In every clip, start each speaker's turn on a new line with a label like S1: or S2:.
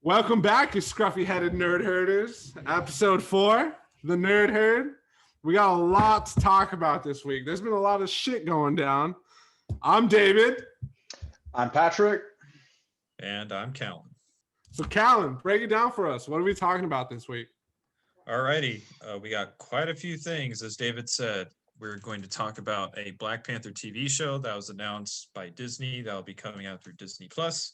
S1: Welcome back, you scruffy-headed nerd herders. Episode 4, the Nerd Herd. We got a lot to talk about this week. There's been a lot of shit going down. I'm David.
S2: I'm Patrick.
S3: And I'm Callan.
S1: So Callan, break it down for us. What are we talking about this week?
S3: Alrighty, we got quite a few things. As David said, we're going to talk about a Black Panther TV show that was announced by Disney that will be coming out through Disney Plus.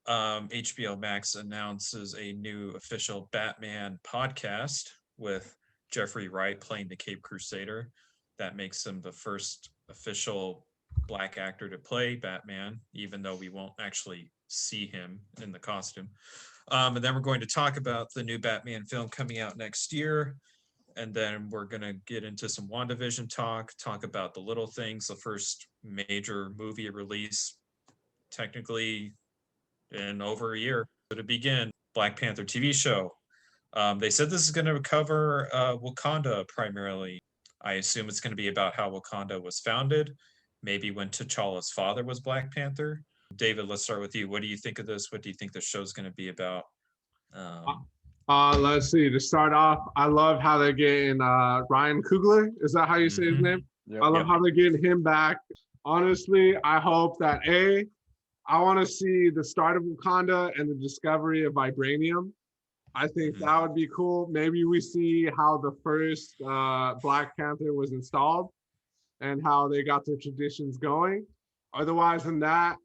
S3: HBO Max announces a new official Batman podcast with Jeffrey Wright playing the Cape Crusader. That makes him the first official Black actor to play Batman, even though we won't actually see him in the costume. And then we're going to talk about the new Batman film coming out next year. And then we're going to get into some WandaVision talk about the little things, the first major movie release, technically in over a year. So to begin, Black Panther TV show. They said this is going to cover Wakanda primarily. I assume it's going to be about how Wakanda was founded, maybe when T'Challa's father was Black Panther. David, let's start with you. What do you think of this? What do you think the show's going to be about?
S1: Let's see. To start off, I love how they're getting Ryan Coogler. Is that how you say his name?
S2: Yep.
S1: I love how they're getting him back. Honestly, I hope that I want to see the start of Wakanda and the discovery of vibranium. I think that would be cool. Maybe we see how the first Black Panther was installed and how they got their traditions going. Otherwise than that,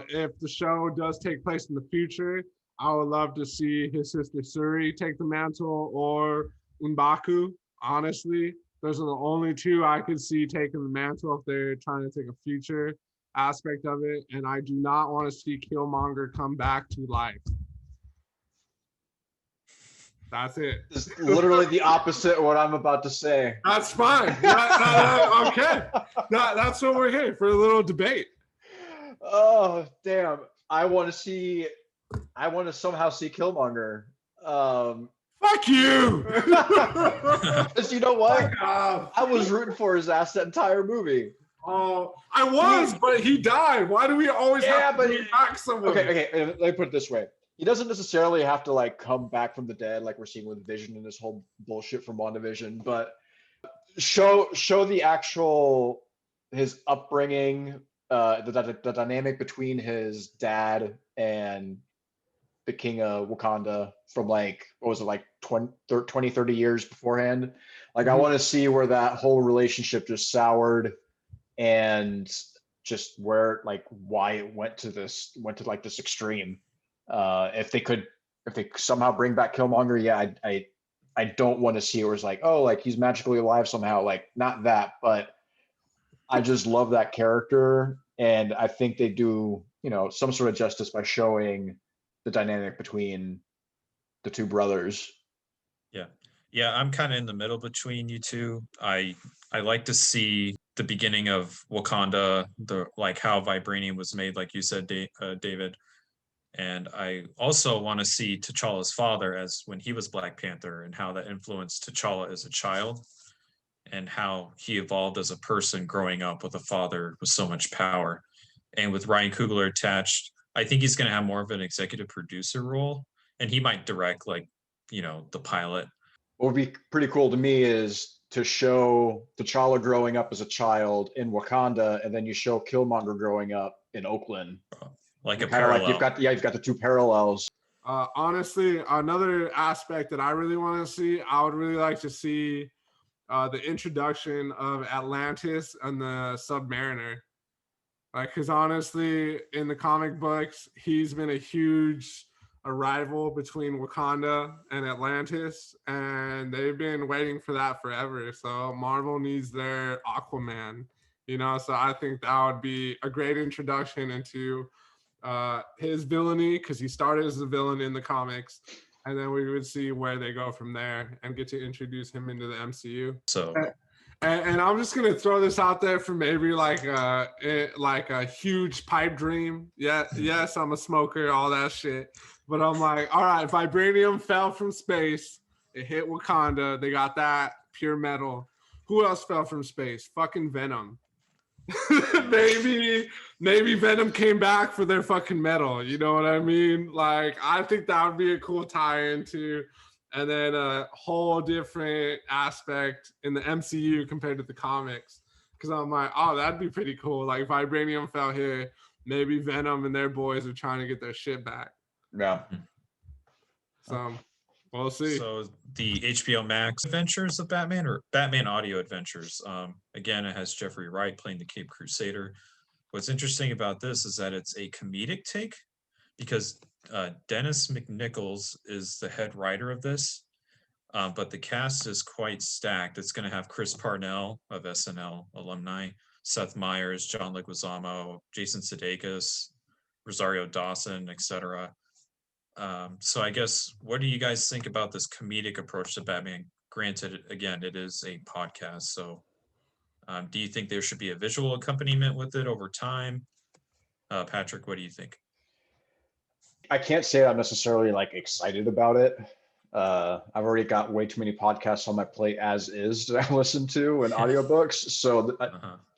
S1: if the show does take place in the future, I would love to see his sister Suri take the mantle or M'Baku. Honestly, those are the only two I could see taking the mantle if they're trying to take a future aspect of it. And I do not want to see Killmonger come back to life. That's it.
S2: It's literally the opposite of what I'm about to say.
S1: That's fine. Okay. That's what we're here for, a little debate.
S2: Oh, damn. I want to somehow see Killmonger.
S1: Fuck you!
S2: Because you know what? I was rooting for his ass that entire movie.
S1: Oh, I was, but he died. Why do we always have to bring back someone?
S2: Okay. Let me put it this way. He doesn't necessarily have to come back from the dead like we're seeing with Vision and this whole bullshit from Wandavision, but show the actual his upbringing, the dynamic between his dad and the king of Wakanda from 20, 30 years beforehand. I want to see where that whole relationship just soured and just where why it went to this extreme. If they somehow bring back Killmonger, yeah, I don't want to see it where it's he's magically alive somehow, not that, but I just love that character, and I think they do some sort of justice by showing the dynamic between the two brothers.
S3: Yeah, I'm kind of in the middle between you two. I like to see the beginning of Wakanda, how vibranium was made, like you said, David. And I also want to see T'Challa's father as when he was Black Panther and how that influenced T'Challa as a child and how he evolved as a person growing up with a father with so much power. And with Ryan Coogler attached, I think he's going to have more of an executive producer role, and he might direct the pilot.
S2: What would be pretty cool to me is to show T'Challa growing up as a child in Wakanda, and then you show Killmonger growing up in Oakland.
S3: Like a parallel.
S2: You've got the two parallels.
S1: Honestly, another aspect that I really want to see, I would really like to see the introduction of Atlantis and the Submariner. Because honestly, in the comic books, he's been a huge rival between Wakanda and Atlantis, and they've been waiting for that forever. So Marvel needs their Aquaman, so I think that would be a great introduction into his villainy, because he started as a villain in the comics, and then we would see where they go from there and get to introduce him into the MCU.
S3: So
S1: and I'm just gonna throw this out there for maybe a huge pipe dream. Yes, I'm a smoker, all that shit, but I'm like, all right, vibranium fell from space, it hit Wakanda, they got that pure metal. Who else fell from space? Fucking Venom. maybe Venom came back for their fucking medal. You know what I mean? Like, I think that would be a cool tie-in too. And then a whole different aspect in the MCU compared to the comics. Because I'm like, oh, that'd be pretty cool. Like, Vibranium fell here. Maybe Venom and their boys are trying to get their shit back.
S2: Yeah.
S1: So we'll see.
S3: So the HBO Max Adventures of Batman, or Batman Audio Adventures. Again, it has Jeffrey Wright playing the Cape Crusader. What's interesting about this is that it's a comedic take, because Dennis McNichols is the head writer of this, but the cast is quite stacked. It's going to have Chris Parnell of SNL alumni, Seth Meyers, John Leguizamo, Jason Sudeikis, Rosario Dawson, etc. So I guess, what do you guys think about this comedic approach to Batman? Granted, again, it is a podcast, so do you think there should be a visual accompaniment with it over time? Patrick, what do you think?
S2: I can't say I'm necessarily like excited about it. I've already got way too many podcasts on my plate as is that I listen to and audiobooks. So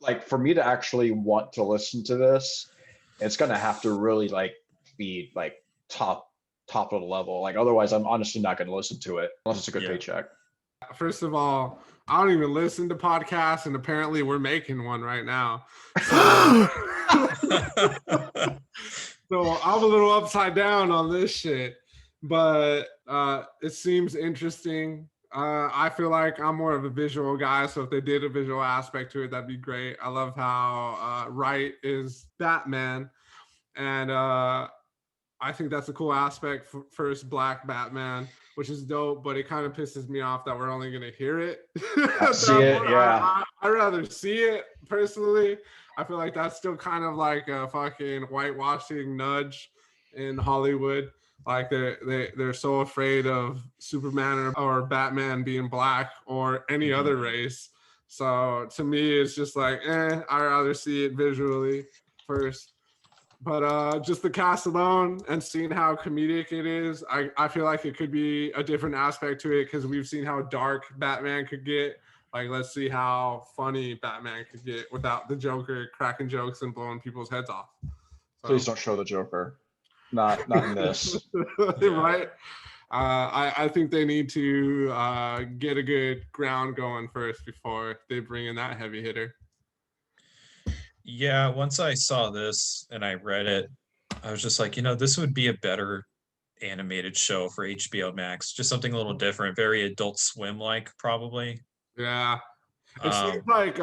S2: like for me to actually want to listen to this, it's gonna have to really like be like top of the level. Like otherwise I'm honestly not gonna listen to it unless it's a good paycheck.
S1: First of all, I don't even listen to podcasts, and apparently we're making one right now. So I'm a little upside down on this shit, but it seems interesting. I feel like I'm more of a visual guy, so if they did a visual aspect to it, that'd be great. I love how Wright is Batman, and I think that's a cool aspect for first Black Batman, which is dope, but it kind of pisses me off that we're only going to hear it.
S2: See it, yeah.
S1: I'd rather see it personally. I feel like that's still kind of like a fucking whitewashing nudge in Hollywood. Like they're so afraid of Superman or Batman being Black or any other race. So to me, it's just like, I'd rather see it visually first. But just the cast alone and seeing how comedic it is, I feel like it could be a different aspect to it, because we've seen how dark Batman could get. Like, let's see how funny Batman could get without the Joker cracking jokes and blowing people's heads off. So.
S2: Please don't show the Joker. Not in this.
S1: Right? I think they need to get a good ground going first before they bring in that heavy hitter.
S3: Yeah, once I saw this and I read it, I was just like, this would be a better animated show for HBO Max. Just something a little different, very Adult Swim-like, probably.
S1: Yeah. It seems like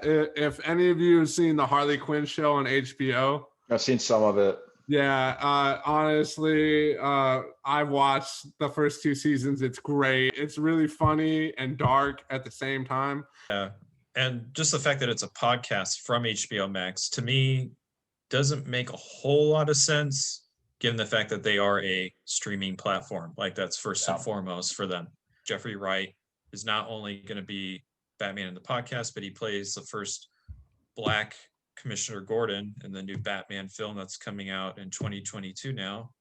S1: if any of you have seen the Harley Quinn show on HBO.
S2: I've seen some of it.
S1: Yeah, honestly, I've watched the first 2 seasons. It's great. It's really funny and dark at the same time.
S3: Yeah. And just the fact that it's a podcast from HBO Max, to me, doesn't make a whole lot of sense, given the fact that they are a streaming platform. Like, that's first and foremost for them. Jeffrey Wright is not only going to be Batman in the podcast, but he plays the first Black Commissioner Gordon in the new Batman film that's coming out in 2022 now,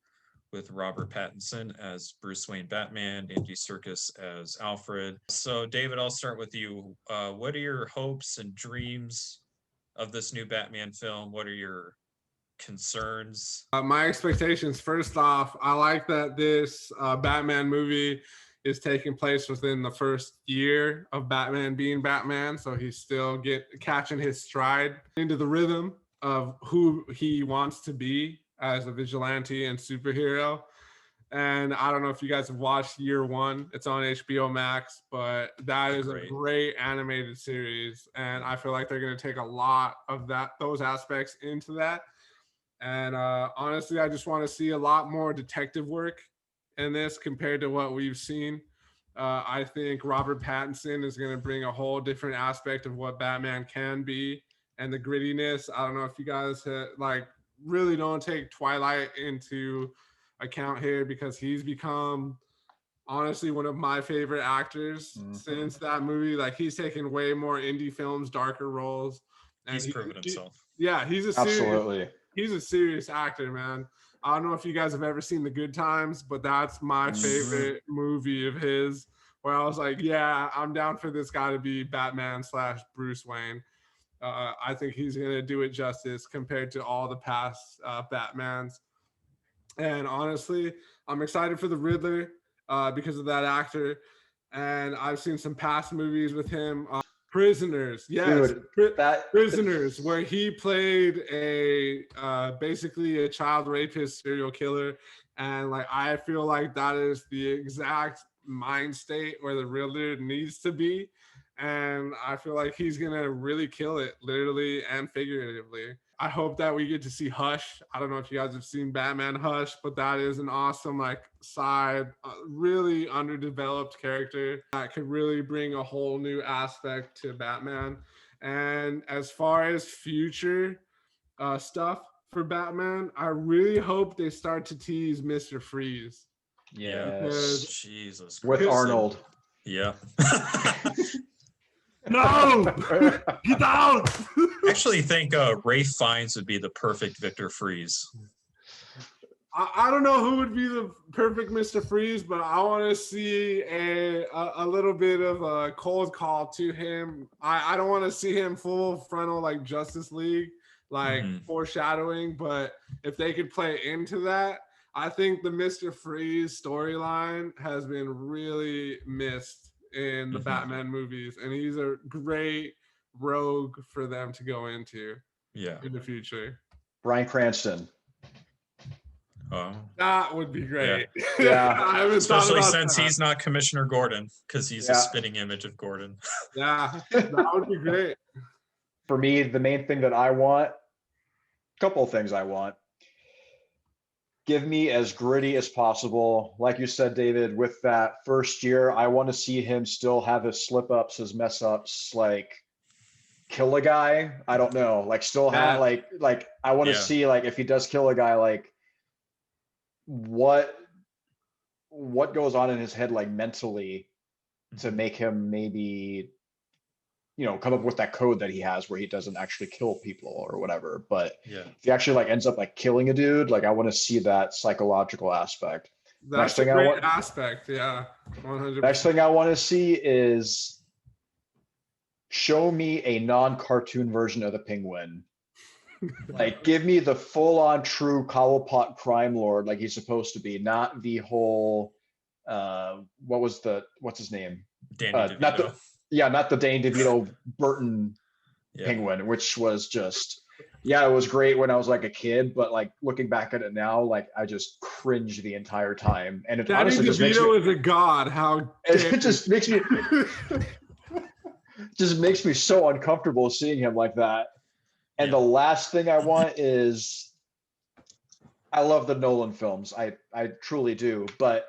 S3: with Robert Pattinson as Bruce Wayne Batman, Andy Serkis as Alfred. So, David, I'll start with you. What are your hopes and dreams of this new Batman film? What are your concerns?
S1: My expectations, first off, I like that this Batman movie is taking place within the first year of Batman being Batman. So he's still catching his stride into the rhythm of who he wants to be as a vigilante and superhero. And I don't know if you guys have watched Year One. It's on HBO Max, but that is a great animated series. And I feel like they're going to take a lot of those aspects into that. And honestly, I just want to see a lot more detective work in this compared to what we've seen. I think Robert Pattinson is going to bring a whole different aspect of what Batman can be, and the grittiness. I don't know if you guys really don't take Twilight into account here, because he's become honestly one of my favorite actors since that movie. Like, he's taken way more indie films, darker roles, and
S3: he's proven himself.
S1: He's a serious actor, man. I don't know if you guys have ever seen The Good Times, but that's my favorite movie of his, where I was like, yeah, I'm down for this guy to be Batman / Bruce Wayne. I think he's gonna do it justice compared to all the past Batmans. And honestly, I'm excited for the Riddler because of that actor. And I've seen some past movies with him. Prisoners, yes,
S2: Dude, that
S1: Prisoners, where he played a basically a child rapist serial killer, and like I feel like that is the exact mind state where the Riddler needs to be, and I feel like he's gonna really kill it, literally and figuratively. I hope that we get to see Hush. I don't know if you guys have seen Batman Hush, but that is an awesome like side, really underdeveloped character that could really bring a whole new aspect to Batman. And as far as future stuff for Batman, I really hope they start to tease Mr. Freeze.
S2: yes,
S3: Jesus
S2: with
S3: Christ.
S2: Arnold.
S3: Yeah.
S1: No, get out.
S3: I actually think Rafe Fiennes would be the perfect Victor Freeze.
S1: I don't know who would be the perfect Mr. Freeze, but I want to see a little bit of a cold call to him. I don't want to see him full frontal like Justice League, like foreshadowing, but if they could play into that, I think the Mr. Freeze storyline has been really missed in the Batman movies, and he's a great rogue for them to go into in the future.
S2: Bryan Cranston.
S3: Oh,
S1: that would be great.
S2: Yeah.
S1: I haven't
S3: especially
S1: thought about
S3: since
S1: that.
S3: He's not Commissioner Gordon, because he's a spitting image of Gordon.
S1: Yeah, that would be great.
S2: For me, the main thing that I want, a couple of things I want. Give me as gritty as possible. Like you said, David, with that first year, I want to see him still have his slip ups, his mess ups, like kill a guy. I don't know, like still have like I want to see like if he does kill a guy, like what goes on in his head like mentally to make him maybe come up with that code that he has where he doesn't actually kill people or whatever. But if he actually like ends up like killing a dude, like I want to see that psychological aspect.
S1: That's a great aspect. Yeah, 100%.
S2: Next thing I want to see is show me a non-cartoon version of the Penguin. Like give me the full-on true Cobblepot crime lord like he's supposed to be, not the whole what's his name?
S3: Danny DeVito.
S2: Not the Danny DeVito Burton Penguin, which was just, it was great when I was like a kid, but like looking back at it now, like I just cringe the entire time. And it
S1: Danny
S2: honestly
S1: DeVito
S2: just makes me,
S1: is a god. How
S2: it just makes me just makes me so uncomfortable seeing him like that. And the last thing I want is, I love the Nolan films, I truly do, but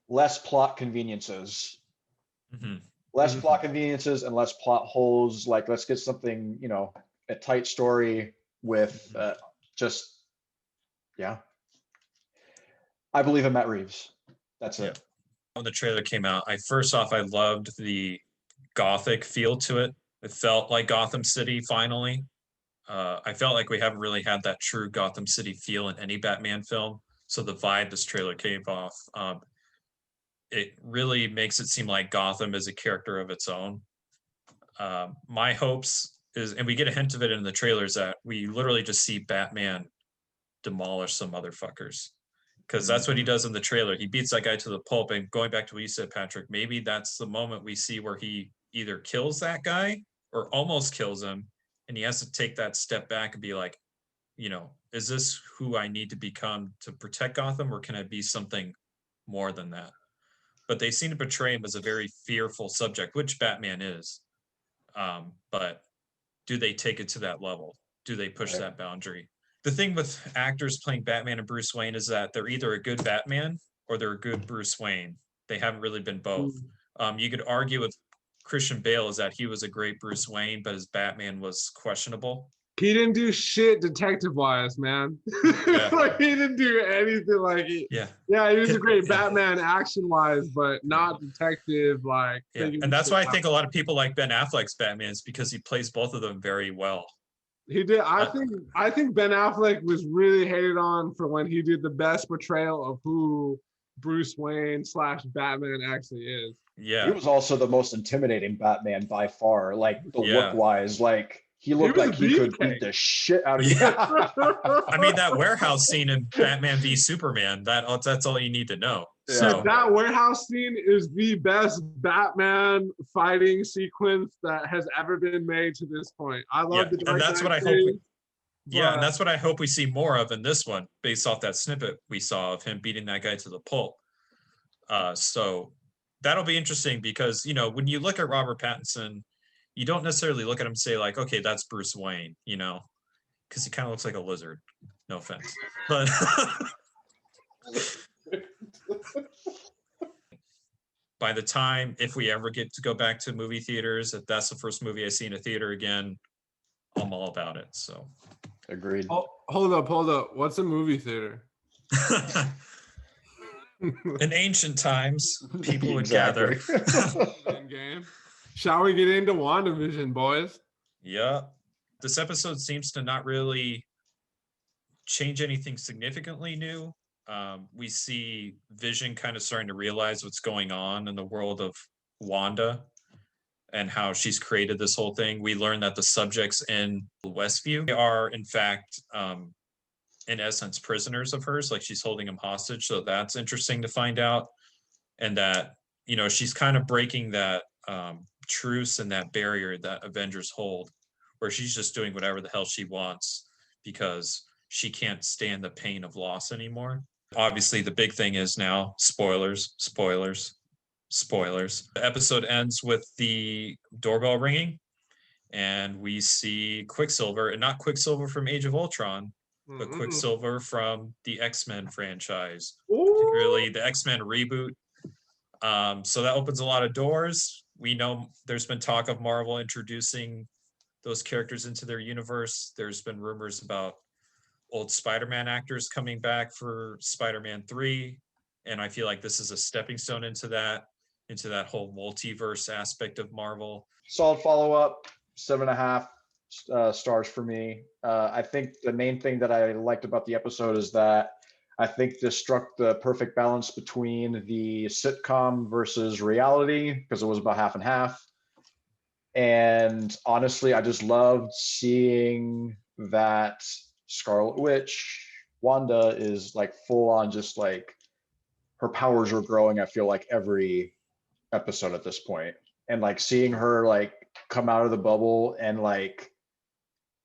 S2: less plot conveniences. Less plot conveniences and less plot holes. Like, let's get something, a tight story with I believe in Matt Reeves. That's it.
S3: When the trailer came out, I loved the gothic feel to it. It felt like Gotham City finally. I felt like we haven't really had that true Gotham City feel in any Batman film. So the vibe this trailer gave off, it really makes it seem like Gotham is a character of its own. My hopes is, and we get a hint of it in the trailers, that we literally just see Batman demolish some motherfuckers. Because that's what he does in the trailer. He beats that guy to the pulp. And going back to what you said, Patrick, maybe that's the moment we see where he either kills that guy or almost kills him. And he has to take that step back and be like, is this who I need to become to protect Gotham, or can I be something more than that? But they seem to portray him as a very fearful subject, which Batman is. But do they take it to that level? Do they push that boundary? The thing with actors playing Batman and Bruce Wayne is that they're either a good Batman or they're a good Bruce Wayne. They haven't really been both. You could argue with Christian Bale is that he was a great Bruce Wayne, but his Batman was questionable.
S1: He didn't do shit detective-wise, man. Like he didn't do anything like it. Yeah, he was a great Batman action-wise, but not detective like.
S3: And that's why I think a lot of people like Ben Affleck's Batman, is because he plays both of them very well.
S1: He did. I think Ben Affleck was really hated on for when he did the best portrayal of who Bruce Wayne / Batman actually is.
S2: He was also the most intimidating Batman by far, like the look wise, like he looked
S1: was a
S2: like he could beat
S1: beefcake.
S2: the shit out of you.
S3: I mean, that warehouse scene in Batman v Superman, that's all you need to know.
S1: Dude,
S3: So
S1: that warehouse scene is the best Batman fighting sequence that has ever been made to this point. I love the Dark
S3: and that's
S1: Knight
S3: what I hope.
S1: series,
S3: And
S1: but
S3: that's what I hope we see more of in this one, based off that snippet we saw of him beating that guy to the pulp. So that'll be interesting because when you look at Robert Pattinson, you don't necessarily look at him and say like, okay, that's Bruce Wayne, because he kind of looks like a lizard. No offense, but by the time, if we ever get to go back to movie theaters, if that's the first movie I see in a theater again, I'm all about it. So
S2: Agreed.
S1: oh, hold up. What's a movie theater?
S3: in ancient times, people would
S2: Exactly.
S3: gather.
S1: Game. Shall we get into WandaVision, boys?
S3: Yeah. This episode seems to not really change anything significantly new. We see Vision kind of starting to realize what's going on in the world of Wanda and how she's created this whole thing. We learn that the subjects in Westview are, in fact, in essence, prisoners of hers. Like she's holding them hostage. So that's interesting to find out. And that, she's kind of breaking that truce and that barrier that Avengers hold, where she's just doing whatever the hell she wants because she can't stand the pain of loss anymore. Obviously, the big thing is now spoilers. The episode ends with the doorbell ringing, and we see Quicksilver, and not Quicksilver from Age of Ultron, but Quicksilver from the X-Men franchise, particularly the X-Men reboot. So that opens a lot of doors. We know there's been talk of Marvel introducing those characters into their universe. There's been rumors about old Spider-Man actors coming back for Spider-Man 3. And I feel like this is a stepping stone into that whole multiverse aspect of Marvel.
S2: Solid follow-up, 7.5 stars for me. I think the main thing that I liked about the episode is that I think this struck the perfect balance between the sitcom versus reality, because it was about half and half. And honestly, I just loved seeing that Scarlet Witch, Wanda, is like full on, just like her powers are growing, I feel like, every episode at this point. And like seeing her like come out of the bubble and like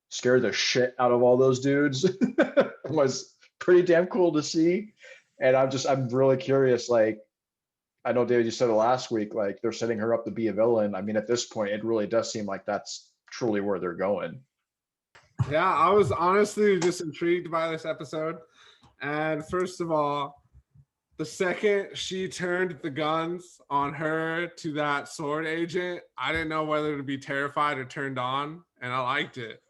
S2: scare the shit out of all those dudes was pretty damn cool to see. And I'm really curious, like, I know, David, you said it last week, like they're setting her up to be a villain. I mean, at this point, it really does seem like that's truly where they're going.
S1: Yeah, I was honestly just intrigued by this episode. And first of all, the second she turned the guns on her to that sword agent, I didn't know whether to be terrified or turned on, and I liked it.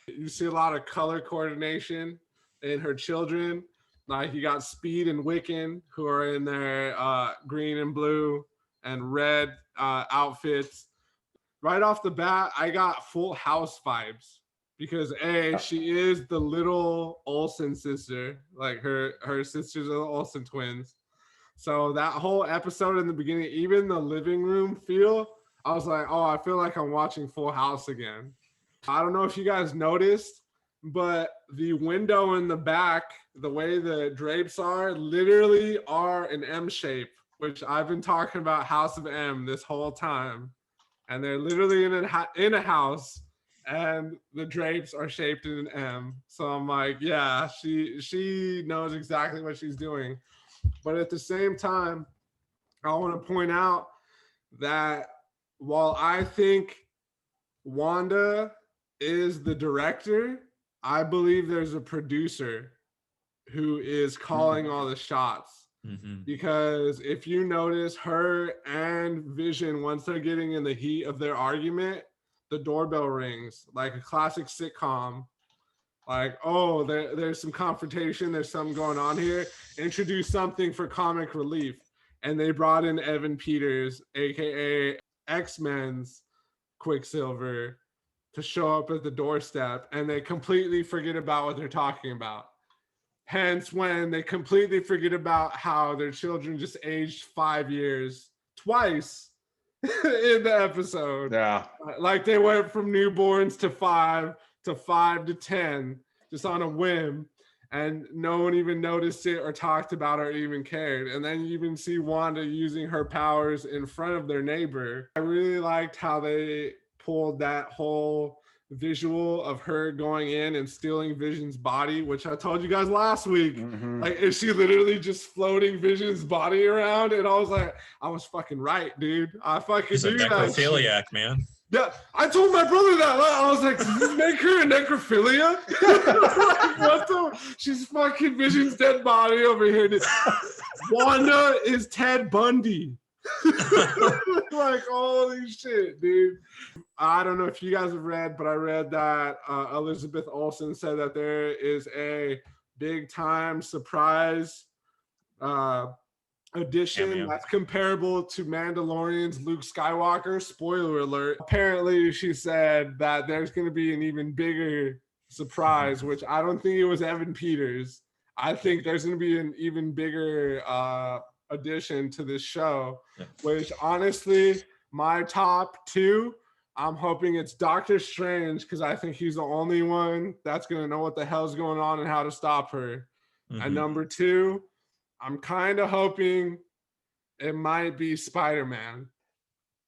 S1: You see a lot of color coordination in her children. Like you got Speed and Wiccan, who are in their green and blue and red outfits. Right off the bat, I got Full House vibes because she is the little Olsen sister, like her sisters are the Olsen twins. So that whole episode in the beginning, even the living room feel, I was like, oh, I feel like I'm watching Full House again. I don't know if you guys noticed, but the window in the back, the way the drapes are, literally are an M shape, which I've been talking about House of M this whole time. And they're literally in a house, and the drapes are shaped in an M. So I'm like, yeah, she knows exactly what she's doing. But at the same time, I want to point out that while I think Wanda is the director, I believe there's a producer who is calling all the shots.
S3: Mm-hmm.
S1: Because if you notice, her and Vision, once they're getting in the heat of their argument, the doorbell rings like a classic sitcom. Like, oh, there's some confrontation, there's something going on here. Introduce something for comic relief. And they brought in Evan Peters, aka X-Men's Quicksilver, to show up at the doorstep, and they completely forget about what they're talking about. Hence, when they completely forget about how their children just aged 5 years twice in the episode.
S2: Yeah.
S1: Like they went from newborns to 5 to 10 just on a whim, and no one even noticed it or talked about it or even cared. And then you even see Wanda using her powers in front of their neighbor. I really liked how they pulled that whole visual of her going in and stealing Vision's body, which I told you guys last week.
S2: Mhm.
S1: Like, is she literally just floating Vision's body around? And I was like, I was fucking right, dude. I fucking
S3: He's a
S1: knew that shit.
S3: necrophiliac, man.
S1: Yeah, I told my brother that. I was like, did you make her a necrophilia? Like, what the? She's fucking Vision's dead body over here. Wanda is Ted Bundy. Like, holy shit, dude. I don't know if you guys have read, but I read that Elizabeth Olsen said that there is a big time surprise edition
S3: Cameo.
S1: that's comparable to Mandalorian's Luke Skywalker. Spoiler alert. Apparently, she said that there's going to be an even bigger surprise, which I don't think it was Evan Peters. I think there's going to be an even bigger addition to this show, which honestly, my top 2, I'm hoping it's Doctor Strange, because I think he's the only one that's going to know what the hell's going on and how to stop her. And number 2, I'm kind of hoping it might be Spider-Man.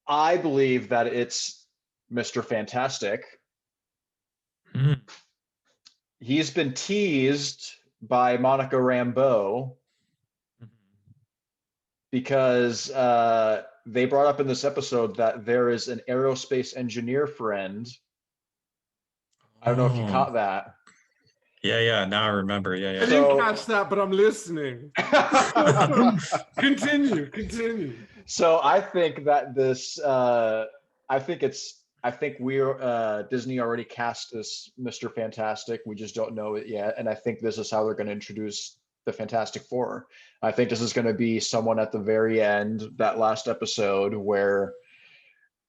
S2: I believe that it's Mr. Fantastic.
S3: Mhm.
S2: He's been teased by Monica Rambeau because they brought up in this episode that there is an aerospace engineer friend. I don't know if you caught that.
S3: Yeah. Now I remember.
S1: I
S3: Yeah.
S1: didn't catch that, but I'm listening. Continue.
S2: So I think that this, I think we're Disney already cast this Mr. Fantastic. We just don't know it yet, and I think this is how they're going to introduce the Fantastic Four. I think this is going to be someone at the very end, that last episode, where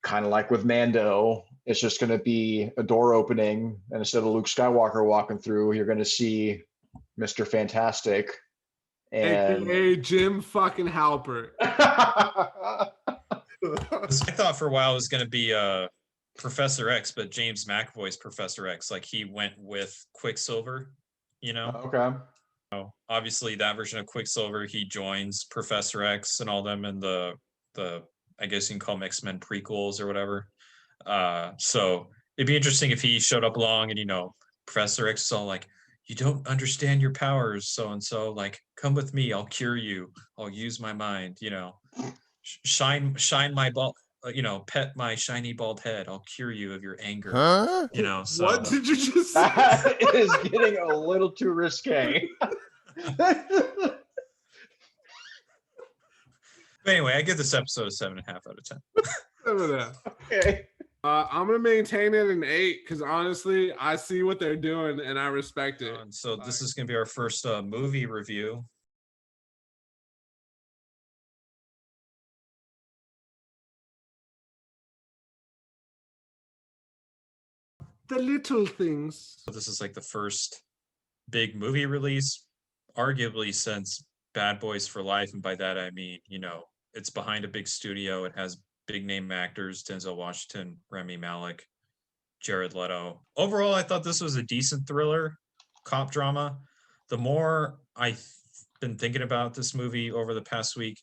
S2: kind of like with Mando, it's just going to be a door opening, and instead of Luke Skywalker walking through, you're going to see Mr. Fantastic. And
S1: AKA Jim fucking Halpert.
S3: I thought for a while it was going to be Professor X, but James McAvoy's Professor X. Like, he went with Quicksilver, you know?
S2: Okay.
S3: Obviously, that version of Quicksilver, he joins Professor X and all them in the I guess you can call them X-Men prequels or whatever. So it'd be interesting if he showed up along and, Professor X is all like, you don't understand your powers, so and so, like, come with me, I'll cure you, I'll use my mind, shine my ball, pet my shiny bald head, I'll cure you of your anger. So
S1: What did you just say?
S2: That is getting a little too risque.
S3: Anyway, I give this episode a 7.5 out of 10.
S2: Okay.
S1: I'm gonna maintain it an 8 because honestly, I see what they're doing and I respect it.
S3: And so this is going to be our first movie review.
S1: The little things.
S3: So this is like the first big movie release, arguably since Bad Boys for Life, and by that I mean, it's behind a big studio. It has big name actors: Denzel Washington, Rami Malek, Jared Leto. Overall, I thought this was a decent thriller, cop drama. The more I've been thinking about this movie over the past week,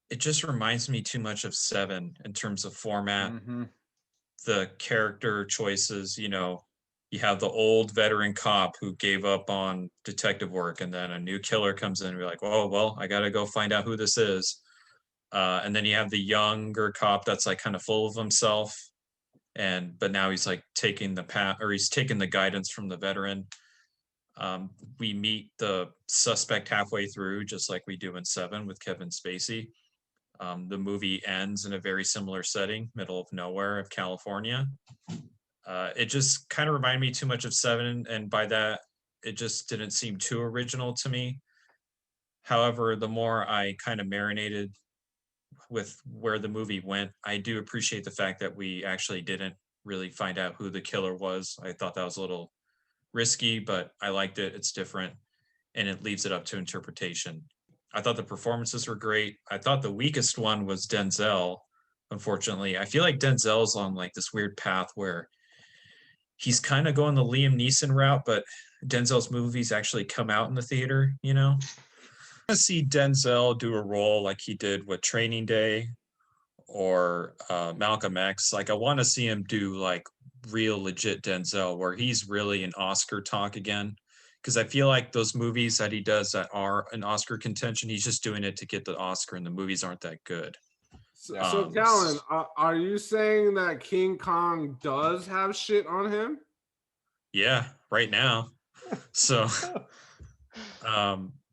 S3: it just reminds me too much of Seven in terms of format, the character choices. You have the old veteran cop who gave up on detective work, and then a new killer comes in and be like, oh, well, I got to go find out who this is. And then you have the younger cop that's like kind of full of himself. But now he's like taking he's taking the guidance from the veteran. We meet the suspect halfway through, just like we do in Seven with Kevin Spacey. The movie ends in a very similar setting, middle of nowhere of California. It just kind of reminded me too much of Seven, and by that, it just didn't seem too original to me. However, the more I kind of marinated with where the movie went, I do appreciate the fact that we actually didn't really find out who the killer was. I thought that was a little risky, but I liked it. It's different, and it leaves it up to interpretation. I thought the performances were great. I thought the weakest one was Denzel. Unfortunately, I feel like Denzel's on like this weird path where he's kind of going the Liam Neeson route, but Denzel's movies actually come out in the theater, you know? I see Denzel do a role like he did with Training Day or Malcolm X. Like I want to see him do like real legit Denzel where he's really an Oscar talk again. Because I feel like those movies that he does that are an Oscar contention, he's just doing it to get the Oscar, and the movies aren't that good.
S1: So Callan, are you saying that King Kong does have shit on him?
S3: Yeah, right now. So,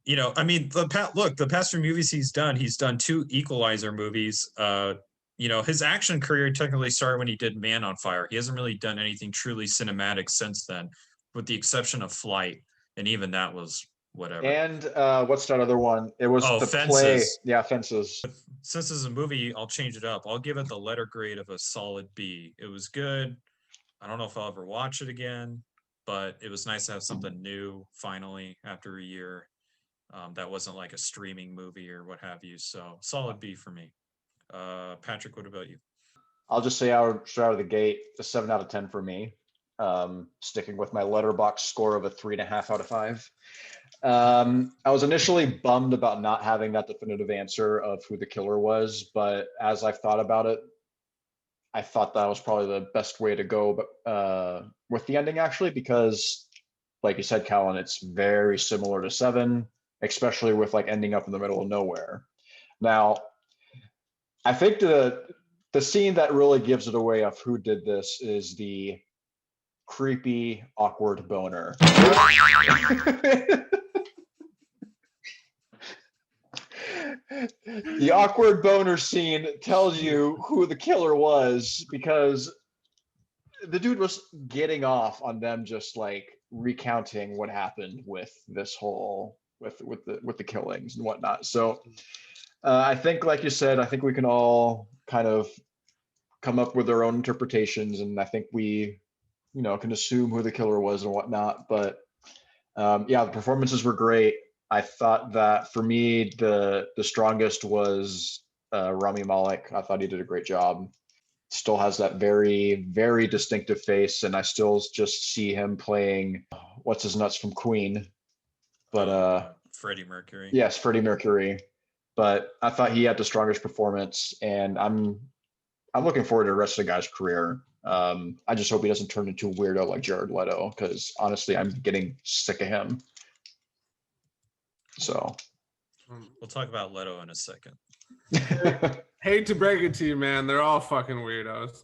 S3: you know, I mean, the past few movies he's done 2 Equalizer movies. You know, his action career technically started when he did Man on Fire. He hasn't really done anything truly cinematic since then, with the exception of Flight, and even that was whatever.
S2: And what's that other one? It was the
S3: Fences.
S2: play. Yeah, Fences.
S3: Since this is a movie, I'll change it up. I'll give it the letter grade of a solid B. It was good. I don't know if I'll ever watch it again, but it was nice to have something new finally after a year. That wasn't like a streaming movie or what have you. So solid B for me. Patrick, what about you?
S2: I'll just say straight out of the gate, a 7 out of 10 for me. Sticking with my letterbox score of a 3.5 out of 5. I was initially bummed about not having that definitive answer of who the killer was, but as I've thought about it, I thought that was probably the best way to go with the ending, actually, because like you said, Callan, it's very similar to 7, especially with like ending up in the middle of nowhere. Now, I think the scene that really gives it away of who did this is the creepy, awkward boner. The awkward boner scene tells you who the killer was, because the dude was getting off on them just like recounting what happened with this whole with the killings and whatnot. So I think, like you said, I think we can all kind of come up with our own interpretations, and I think we, you know, can assume who the killer was and whatnot. But yeah, the performances were great. I thought that for me, the strongest was Rami Malek. I thought he did a great job. Still has that very, very distinctive face, and I still just see him playing what's his nuts from Queen. But
S3: Freddie Mercury.
S2: Yes, Freddie Mercury. But I thought he had the strongest performance, and I'm looking forward to the rest of the guy's career. I just hope he doesn't turn into a weirdo like Jared Leto, because honestly, I'm getting sick of him. So
S3: we'll talk about Leto in a second.
S1: Hate to break it to you, man. They're all fucking weirdos.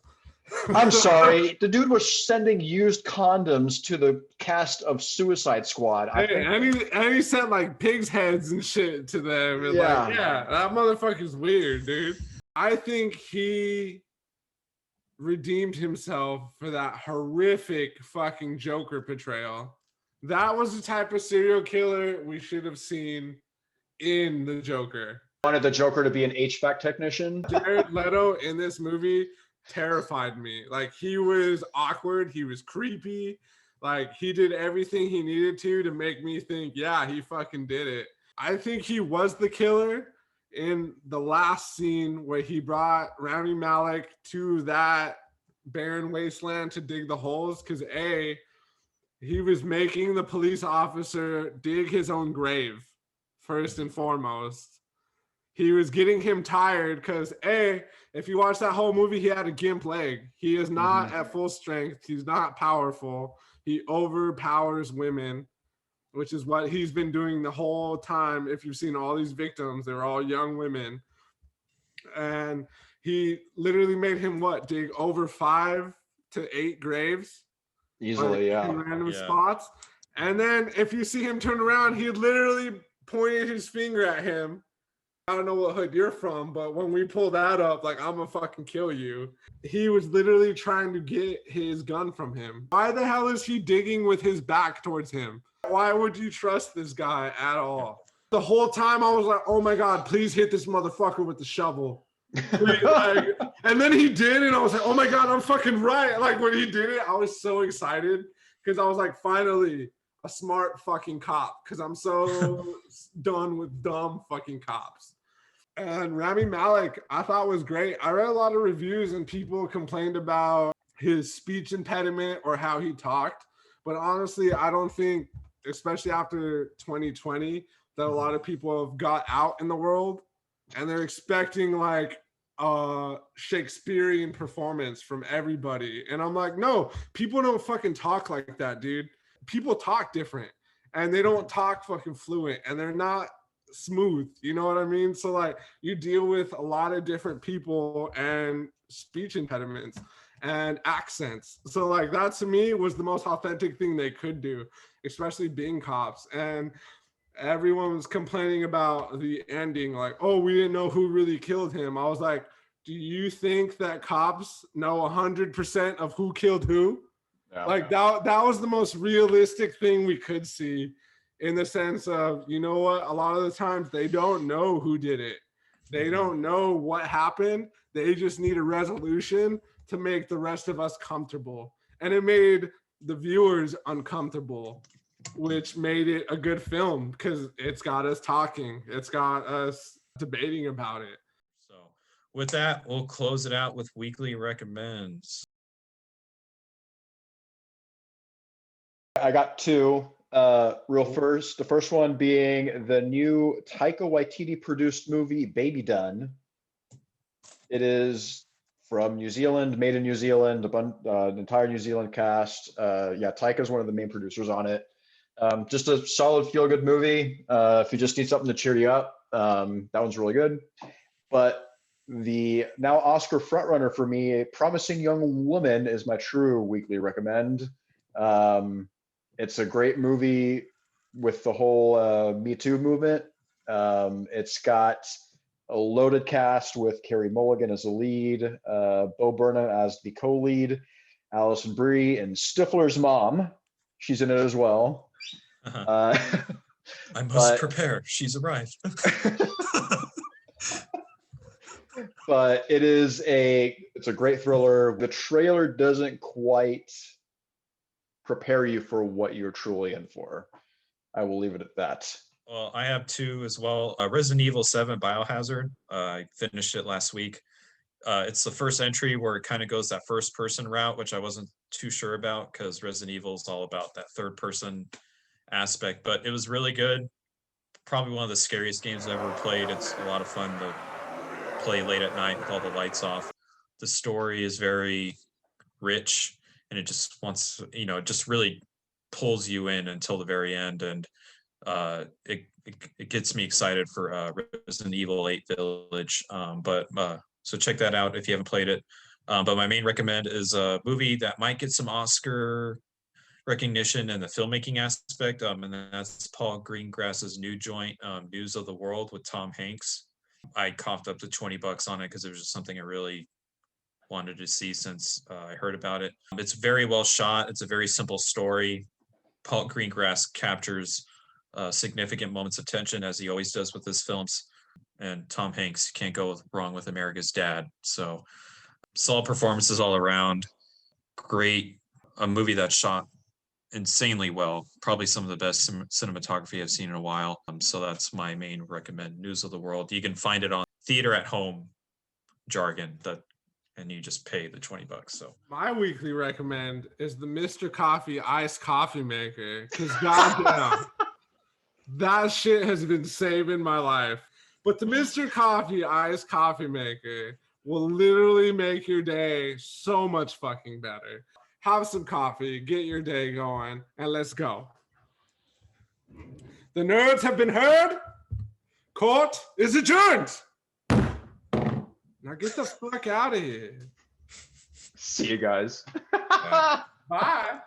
S2: I'm sorry. The dude was sending used condoms to the cast of Suicide Squad.
S1: And he sent like pigs' heads and shit to them. And
S2: Yeah.
S1: Like, yeah, that motherfucker's weird, dude. I think he redeemed himself for that horrific fucking Joker portrayal. That was the type of serial killer we should have seen in the Joker.
S2: Wanted the Joker to be an HVAC technician.
S1: Jared Leto in this movie terrified me. Like, he was awkward, he was creepy, like he did everything he needed to make me think, yeah, he fucking did it. I think he was the killer in the last scene where he brought Rami Malek to that barren wasteland to dig the holes, because he was making the police officer dig his own grave first and foremost. He was getting him tired because if you watch that whole movie, he had a gimp leg. He is not at full strength. He's not powerful. He overpowers women, which is what he's been doing the whole time. If you've seen all these victims, they're all young women. And he literally made him dig over 5 to 8 graves.
S2: Easily, yeah.
S1: In random spots. And then if you see him turn around, he literally pointed his finger at him. I don't know what hood you're from, but when we pull that up, like, I'm gonna fucking kill you. He was literally trying to get his gun from him. Why the hell is he digging with his back towards him? Why would you trust this guy at all? The whole time I was like, oh my God, please hit this motherfucker with the shovel. And then he did, and I was like, oh my God, I'm fucking right. Like, when he did it, I was so excited because I was like, finally, a smart fucking cop because I'm so done with dumb fucking cops. And Rami Malek, I thought was great. I read a lot of reviews and people complained about his speech impediment or how he talked. But honestly, I don't think, especially after 2020, that a lot of people have got out in the world and they're expecting like a Shakespearean performance from everybody. And I'm like, no, people don't fucking talk like that, dude. People talk different and they don't talk fucking fluent and they're not smooth, you know what I mean? So like you deal with a lot of different people and speech impediments and accents. So like that to me was the most authentic thing they could do, especially being cops. And everyone was complaining about the ending, like, oh, we didn't know who really killed him. I was like, do you think that cops know 100% of who killed who?
S2: Yeah.
S1: Like that was the most realistic thing we could see, in the sense of, you know what, a lot of the times they don't know who did it. They don't know what happened. They just need a resolution to make the rest of us comfortable. And it made the viewers uncomfortable, which made it a good film because it's got us talking. It's got us debating about it.
S3: So with that, we'll close it out with weekly recommends.
S2: I got two. Real first, the first one being the new Taika Waititi produced movie Baby Done. It is from New Zealand, made in New Zealand, an entire New Zealand cast. Yeah, Taika is one of the main producers on it. Just a solid feel-good movie. If you just need something to cheer you up, that one's really good. But the now Oscar frontrunner for me, A Promising Young Woman, is my true weekly recommend. It's a great movie with the whole Me Too movement. It's got a loaded cast with Carey Mulligan as the lead, Bo Burnham as the co-lead, Alison Brie and Stifler's mom. She's in it as well.
S3: I must prepare. She's arrived.
S2: But it's a great thriller. The trailer doesn't quite prepare you for what you're truly in for. I will leave it at that.
S3: Well, I have two as well. Resident Evil 7 Biohazard. I finished it last week. It's the first entry where it kind of goes that first person route, which I wasn't too sure about because Resident Evil is all about that third person aspect, but it was really good. Probably one of the scariest games I've ever played. It's a lot of fun to play late at night with all the lights off. The story is very rich and it just wants, it just really pulls you in until the very end. And it gets me excited for Resident Evil 8 Village. So check that out if you haven't played it. But my main recommend is a movie that might get some Oscar recognition in the filmmaking aspect, and that's Paul Greengrass's new joint, News of the World, with Tom Hanks. I coughed up to $20 on it because it was just something I really wanted to see since I heard about it. It's very well shot. It's a very simple story. Paul Greengrass captures significant moments of tension, as he always does with his films. And Tom Hanks can't go wrong with America's Dad. So solid performances all around. Great. A movie that's shot insanely well. Probably some of the best cinematography I've seen in a while. So that's my main recommend. News of the World. You can find it on theater at home jargon, and you just pay the $20. So
S1: my weekly recommend is the Mr. Coffee iced coffee maker, because goddamn, that shit has been saving my life. But the Mr. Coffee iced coffee maker will literally make your day so much fucking better. Have some coffee, get your day going, and let's go. The nerds have been heard. Court is adjourned. Now get the fuck out of here.
S2: See you guys.
S1: Bye.